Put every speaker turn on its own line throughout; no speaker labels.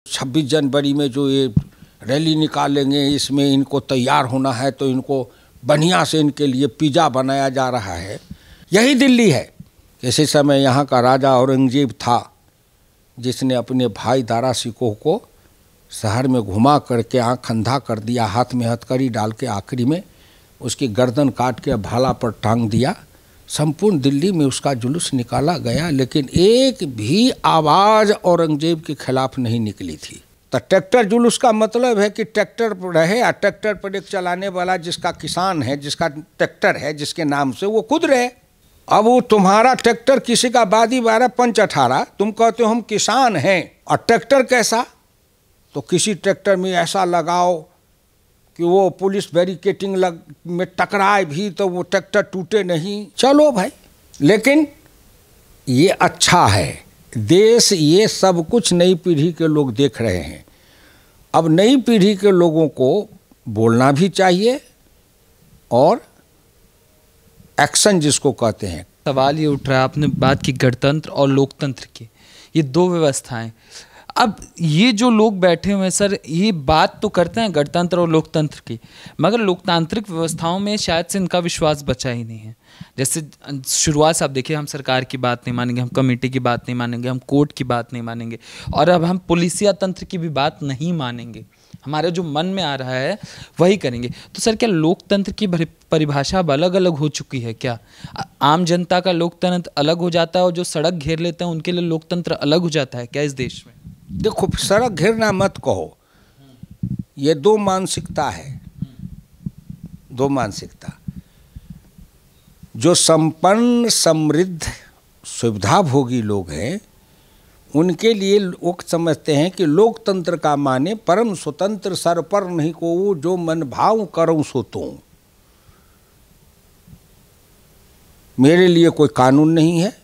26 जनवरी में जो ये रैली निकालेंगे, इसमें इनको तैयार होना है, तो इनको बढ़िया से इनके लिए पिज़्ज़ा बनाया जा रहा है। यही दिल्ली है। इसी समय यहाँ का राजा औरंगजेब था, जिसने अपने भाई दारा शिकोह को शहर में घुमा करके आँख अंधा कर दिया, हाथ में हथकड़ी डाल के आखिरी में उसकी गर्दन काट के भाला पर टांग दिया। संपूर्ण दिल्ली में उसका जुलूस निकाला गया, लेकिन एक भी आवाज़ औरंगजेब के खिलाफ नहीं निकली थी। तो ट्रैक्टर जुलूस का मतलब है कि ट्रैक्टर रहे, और ट्रैक्टर पर एक चलाने वाला जिसका किसान है, जिसका ट्रैक्टर है, जिसके नाम से वो खुद रहे। अब वो तुम्हारा ट्रैक्टर किसी का बादी 12 पंच 18, तुम कहते हो हम किसान हैं, और ट्रैक्टर कैसा? तो किसी ट्रैक्टर में ऐसा लगाओ कि वो पुलिस बैरिकेटिंग में टकराए भी तो वो ट्रैक्टर टूटे नहीं। चलो भाई, लेकिन ये अच्छा है। देश ये सब कुछ नई पीढ़ी के लोग देख रहे हैं। अब नई पीढ़ी के लोगों को बोलना भी चाहिए और एक्शन जिसको कहते हैं।
सवाल ये उठ रहा है, आपने बात की गणतंत्र और लोकतंत्र की, ये दो व्यवस्थाएं। अब ये जो लोग बैठे हुए हैं सर, ये बात तो करते हैं गणतंत्र और लोकतंत्र की, मगर लोकतांत्रिक व्यवस्थाओं में शायद से इनका विश्वास बचा ही नहीं है। जैसे शुरुआत से आप देखिए, हम सरकार की बात नहीं मानेंगे, हम कमेटी की बात नहीं मानेंगे, हम कोर्ट की बात नहीं मानेंगे, और अब हम पुलिसिया तंत्र की भी बात नहीं मानेंगे। हमारे जो मन में आ रहा है वही करेंगे। तो सर, क्या लोकतंत्र की परिभाषा अब अलग अलग हो चुकी है? क्या आम जनता का लोकतंत्र अलग हो जाता है और जो सड़क घेर लेते हैं उनके लिए लोकतंत्र अलग हो जाता है क्या इस देश में?
देखो, सड़क घेरना मत कहो, ये दो मानसिकता है, दो मानसिकता। जो संपन्न समृद्ध सुविधाभोगी लोग हैं, उनके लिए लोग समझते हैं कि लोकतंत्र का माने परम स्वतंत्र, सर पर नहीं को जो मन भाव करूं सो तूं। मेरे लिए कोई कानून नहीं है,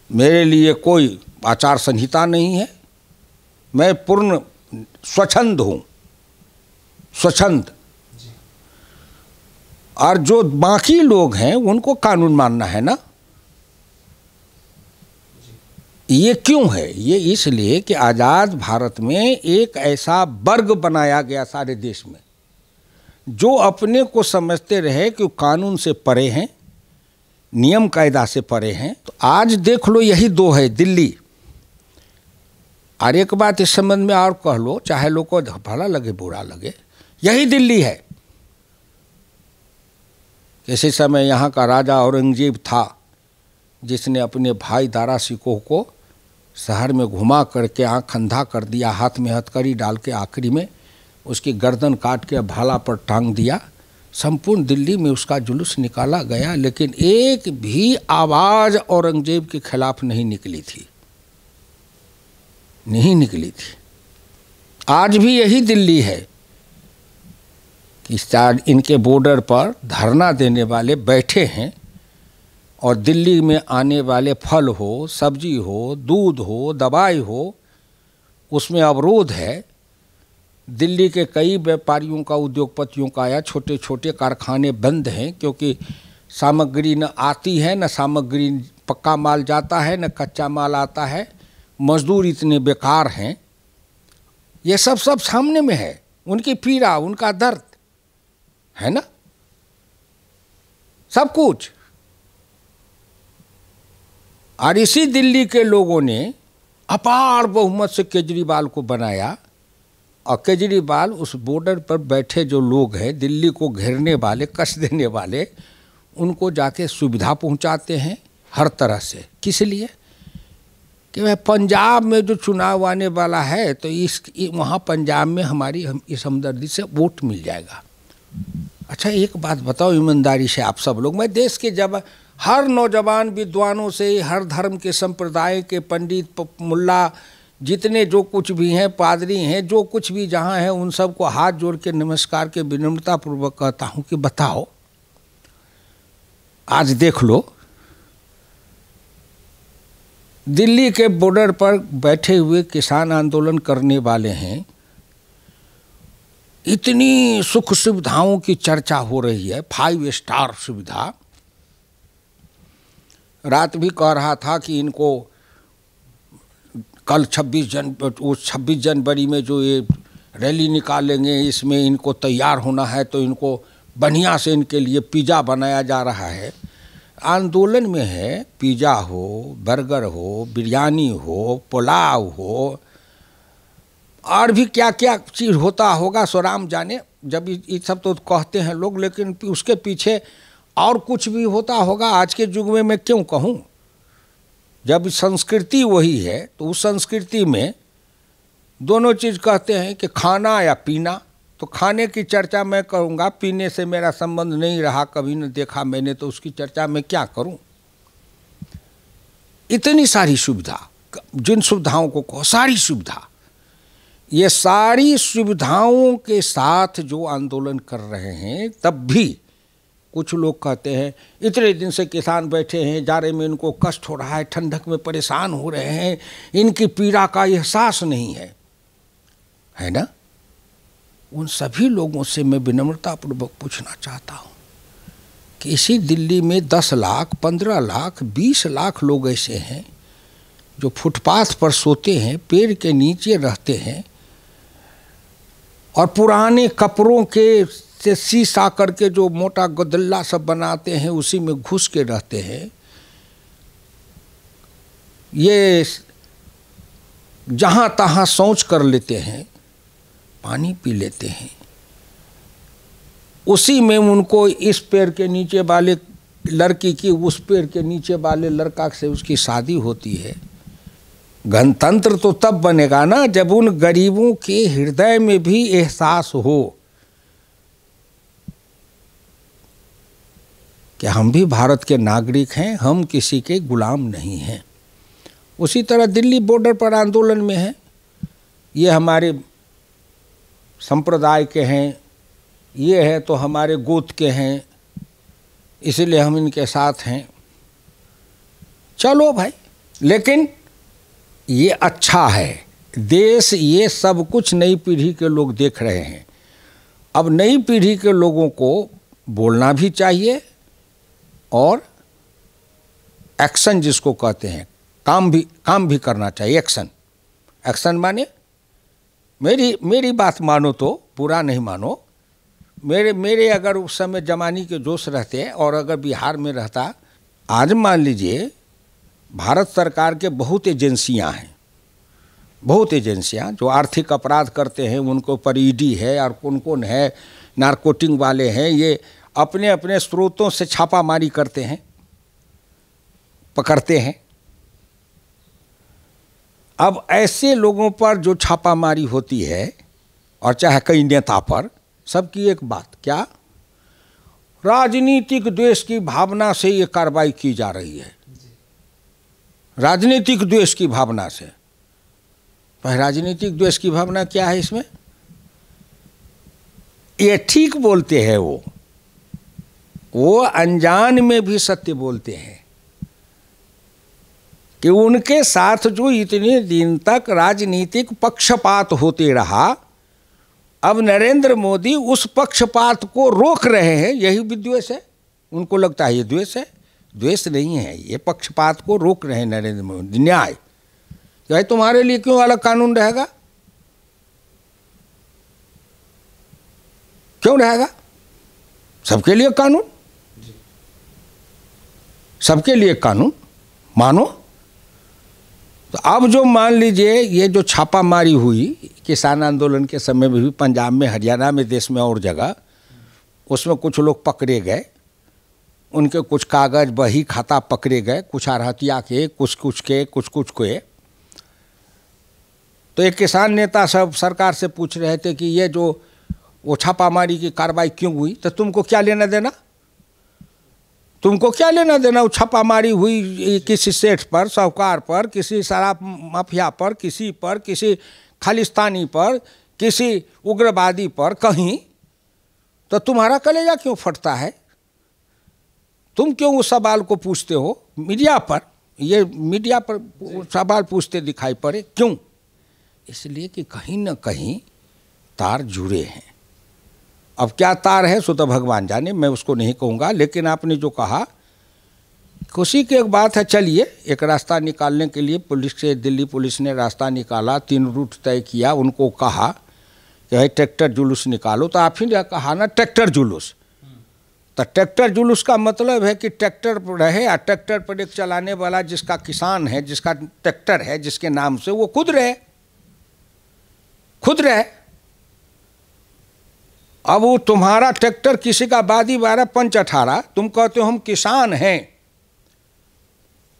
मेरे लिए कोई आचार संहिता नहीं है, मैं पूर्ण स्वच्छंद हूँ, स्वच्छंद। और जो बाकी लोग हैं उनको कानून मानना है ना। ये क्यों है? ये इसलिए कि आज़ाद भारत में एक ऐसा वर्ग बनाया गया सारे देश में, जो अपने को समझते रहे कि कानून से परे हैं, नियम कायदा से परे हैं। तो आज देख लो, यही दो है, दिल्ली। और एक बात इस संबंध में और कह लो, चाहे लोग को भला लगे बुरा लगे, यही दिल्ली है। इसी समय यहाँ का राजा औरंगजेब था, जिसने अपने भाई दारा शिकोह को शहर में घुमा करके आँख अंधा कर दिया, हाथ में हथकड़ी डाल के आखिरी में उसकी गर्दन काट के भाला पर टांग दिया। संपूर्ण दिल्ली में उसका जुलूस निकाला गया, लेकिन एक भी आवाज़ औरंगजेब के खिलाफ नहीं निकली थी, नहीं निकली थी। आज भी यही दिल्ली है कि इनके बॉर्डर पर धरना देने वाले बैठे हैं, और दिल्ली में आने वाले फल हो, सब्जी हो, दूध हो, दवाई हो, उसमें अवरोध है। दिल्ली के कई व्यापारियों का, उद्योगपतियों का या छोटे छोटे कारखाने बंद हैं, क्योंकि सामग्री न आती है, न सामग्री पक्का माल जाता है, न कच्चा माल आता है, मजदूर इतने बेकार हैं। ये सब सामने में है, उनकी पीड़ा, उनका दर्द है ना, सब कुछ। और इसी दिल्ली के लोगों ने अपार बहुमत से केजरीवाल को बनाया, और केजरीवाल उस बॉर्डर पर बैठे जो लोग हैं, दिल्ली को घेरने वाले, कष्ट देने वाले, उनको जाके सुविधा पहुंचाते हैं हर तरह से। किस लिए? कि वह पंजाब में जो चुनाव आने वाला है, तो वहाँ पंजाब में हमारी इस हमदर्दी से वोट मिल जाएगा। अच्छा, एक बात बताओ ईमानदारी से आप सब लोग, मैं देश के जब हर नौजवान विद्वानों से, हर धर्म के संप्रदाय के पंडित, मुल्ला, जितने जो कुछ भी हैं, पादरी हैं, जो कुछ भी जहाँ हैं, उन सबको हाथ जोड़ के नमस्कार के विनम्रता पूर्वक कहता हूँ कि बताओ, आज देख लो, दिल्ली के बॉर्डर पर बैठे हुए किसान आंदोलन करने वाले हैं, इतनी सुख सुविधाओं की चर्चा हो रही है, 5 स्टार सुविधा। रात भी कह रहा था कि इनको कल 26 जनवरी में जो ये रैली निकालेंगे, इसमें इनको तैयार होना है, तो इनको बढ़िया से इनके लिए पिज़्ज़ा बनाया जा रहा है। आंदोलन में है पिज़्ज़ा हो, बर्गर हो, बिरयानी हो, पुलाव हो, और भी क्या क्या चीज़ होता होगा सो राम जाने। जब ये सब तो कहते हैं लोग, लेकिन उसके पीछे और कुछ भी होता होगा। आज के युग में मैं क्यों कहूँ, जब संस्कृति वही है तो उस संस्कृति में दोनों चीज़ कहते हैं कि खाना या पीना। तो खाने की चर्चा मैं करूँगा, पीने से मेरा संबंध नहीं रहा, कभी न देखा मैंने, तो उसकी चर्चा मैं क्या करूँ। इतनी सारी सुविधा, जिन सुविधाओं को कहो सारी सुविधा, ये सारी सुविधाओं के साथ जो आंदोलन कर रहे हैं, तब भी कुछ लोग कहते हैं इतने दिन से किसान बैठे हैं, जाड़े में इनको कष्ट हो रहा है, ठंडक में परेशान हो रहे हैं, इनकी पीड़ा का एहसास नहीं है ना। उन सभी लोगों से मैं विनम्रतापूर्वक पूछना चाहता हूँ कि इसी दिल्ली में 10 लाख, 15 लाख, 20 लाख लोग ऐसे हैं जो फुटपाथ पर सोते हैं, पेड़ के नीचे रहते हैं, और पुराने कपड़ों के से शीशा करके जो मोटा गदल्ला सब बनाते हैं, उसी में घुस के रहते हैं। ये जहाँ तहाँ शौच कर लेते हैं, पानी पी लेते हैं, उसी में उनको इस पेड़ के नीचे वाले लड़की की उस पेड़ के नीचे वाले लड़का से उसकी शादी होती है। गणतंत्र तो तब बनेगा ना जब उन गरीबों के हृदय में भी एहसास हो कि हम भी भारत के नागरिक हैं, हम किसी के गुलाम नहीं हैं। उसी तरह दिल्ली बॉर्डर पर आंदोलन में है, ये हमारे संप्रदाय के हैं, ये है तो हमारे गोत्र के हैं, इसलिए हम इनके साथ हैं। चलो भाई, लेकिन ये अच्छा है, देश ये सब कुछ नई पीढ़ी के लोग देख रहे हैं। अब नई पीढ़ी के लोगों को बोलना भी चाहिए और एक्शन जिसको कहते हैं, काम भी करना चाहिए। एक्शन माने मेरी बात मानो, तो बुरा नहीं मानो। मेरे अगर उस समय जमानी के जोश रहते और अगर बिहार में रहता, आज मान लीजिए भारत सरकार के बहुत एजेंसियां हैं, बहुत एजेंसियां जो आर्थिक अपराध करते हैं, उनको पर ईडी है और कौन है, नारकोटिंग वाले हैं, ये अपने अपने स्रोतों से छापामारी करते हैं, पकड़ते हैं। अब ऐसे लोगों पर जो छापामारी होती है, और चाहे कई नेता पर, सबकी एक बात क्या, राजनीतिक द्वेष की भावना से ये कार्रवाई की जा रही है। राजनीतिक द्वेष की भावना से। पर राजनीतिक द्वेष की भावना क्या है इसमें? ये ठीक बोलते हैं, वो अनजान में भी सत्य बोलते हैं कि उनके साथ जो इतने दिन तक राजनीतिक पक्षपात होते रहा, अब नरेंद्र मोदी उस पक्षपात को रोक रहे हैं। यही भी द्वेष है। उनको लगता है ये द्वेष है, द्वेष नहीं है, ये पक्षपात को रोक रहे हैं नरेंद्र मोदी। न्याय भाई, तुम्हारे लिए क्यों अलग कानून रहेगा? क्यों रहेगा? सबके लिए कानून, सबके लिए कानून मानो। तो अब जो मान लीजिए ये जो छापामारी हुई किसान आंदोलन के समय में भी, पंजाब में, हरियाणा में, देश में और जगह, उसमें कुछ लोग पकड़े गए, उनके कुछ कागज बही खाता पकड़े गए, कुछ आरहतिया के, कुछ के। तो एक किसान नेता सब सरकार से पूछ रहे थे कि ये जो वो छापामारी की कार्रवाई क्यों हुई, तो तुमको क्या लेना देना? तुमको क्या लेना देना? वो छापामारी हुई किसी सेठ पर, साहूकार पर, किसी शराब माफिया पर, किसी खालिस्तानी पर, किसी उग्रवादी पर, कहीं। तो तुम्हारा कलेजा क्यों फटता है? तुम क्यों उस सवाल को पूछते हो? मीडिया पर सवाल पूछते दिखाई पड़े, क्यों? इसलिए कि कहीं न कहीं तार जुड़े हैं। अब क्या तार है सो तो भगवान जाने, मैं उसको नहीं कहूँगा। लेकिन आपने जो कहा खुशी की एक बात है। चलिए, एक रास्ता निकालने के लिए पुलिस से, दिल्ली पुलिस ने रास्ता निकाला, 3 रूट तय किया, उनको कहा कि भाई ट्रैक्टर जुलूस निकालो। तो आप ही ने कहा ना ट्रैक्टर जुलूस, तो ट्रैक्टर जुलूस का मतलब है कि ट्रैक्टर रहे, और ट्रैक्टर पर एक चलाने वाला जिसका किसान है, जिसका ट्रैक्टर है, जिसके नाम से, वो खुद रहे। अब वो तुम्हारा ट्रैक्टर किसी का बादी 12 पंच 18, तुम कहते हो हम किसान हैं,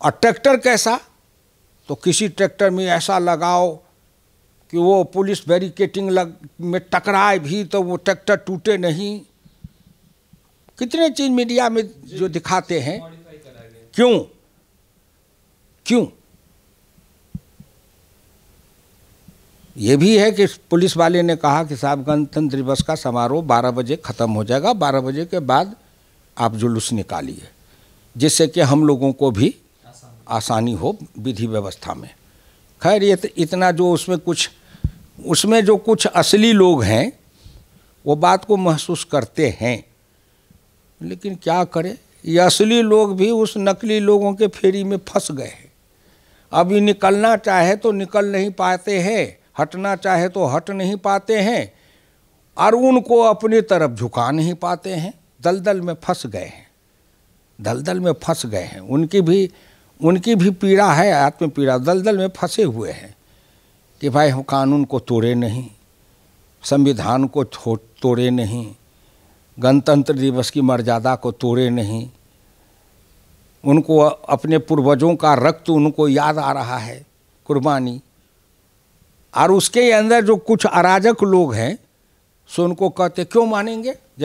और ट्रैक्टर कैसा, तो किसी ट्रैक्टर में ऐसा लगाओ कि वो पुलिस बैरिकेटिंग में टकराए भी तो वो ट्रैक्टर टूटे नहीं। कितने चीज मीडिया में जो दिखाते हैं, क्यों ये भी है कि पुलिस वाले ने कहा कि साहब गणतंत्र दिवस का समारोह 12 बजे ख़त्म हो जाएगा, 12 बजे के बाद आप जुलूस निकालिए, जिससे कि हम लोगों को भी आसानी हो विधि व्यवस्था में। खैर, ये इतना जो उसमें जो कुछ असली लोग हैं वो बात को महसूस करते हैं, लेकिन क्या करें, ये असली लोग भी उस नकली लोगों के फेरी में फंस गए हैं। अभी निकलना चाहे तो निकल नहीं पाते हैं, हटना चाहे तो हट नहीं पाते हैं, और उनको अपनी तरफ झुका नहीं पाते हैं। दलदल में फंस गए हैं। उनकी भी पीड़ा है, आत्म पीड़ा। दलदल में फंसे हुए हैं कि भाई हम कानून को तोड़े नहीं, संविधान को तोड़े नहीं, गणतंत्र दिवस की मर्यादा को तोड़े नहीं, उनको अपने पूर्वजों का रक्त उनको याद आ रहा है, कुर्बानी, और उसके अंदर जो कुछ अराजक लोग हैं सो उनको कहते क्यों मानेंगे।